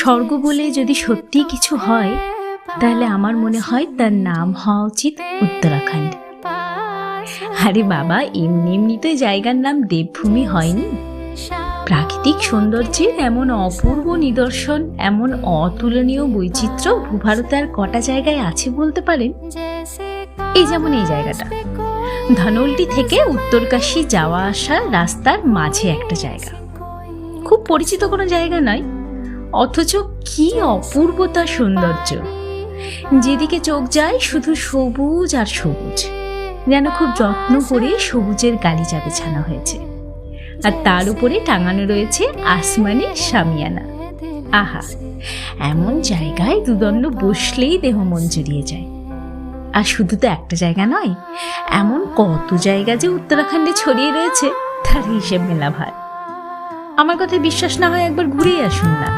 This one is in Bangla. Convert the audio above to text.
স্বর্গ বলে যদি সত্যি কিছু হয়, তাহলে আমার মনে হয় তার নাম হওয়া উচিত উত্তরাখণ্ড। আরে বাবা, এমনি এমনিতে জায়গার নাম দেবভূমি হয়নি। প্রাকৃতিক সৌন্দর্যের এমন অপূর্ব নিদর্শন, এমন অতুলনীয় বৈচিত্র্য ভূভারতে আর কটা জায়গায় আছে বলতে পারেন? এই যেমন এই জায়গাটা, ধনৌল্টি থেকে উত্তরকাশী যাওয়া আসার রাস্তার মাঝে একটা জায়গা। খুব পরিচিত কোনো জায়গা নয়, অথচ কি অপূর্ব তার সৌন্দর্য। যেদিকে চোখ যায় শুধু সবুজ আর সবুজ, যেন খুব যত্ন করে সবুজের গালিচা বিছানো হয়েছে, আর তার উপরে টাঙানো রয়েছে আসমানি শামিয়ানা। আহা, এমন জায়গায় দুদণ্ড বসলেই দেহ মন জুড়িয়ে যায়। আর শুধু তো একটা জায়গা নয়, এমন কত জায়গা যে উত্তরাখণ্ডে ছড়িয়ে রয়েছে তার হিসেব মেলা ভার। আমার কথায় বিশ্বাস না হয় একবার ঘুরেই আসুন না।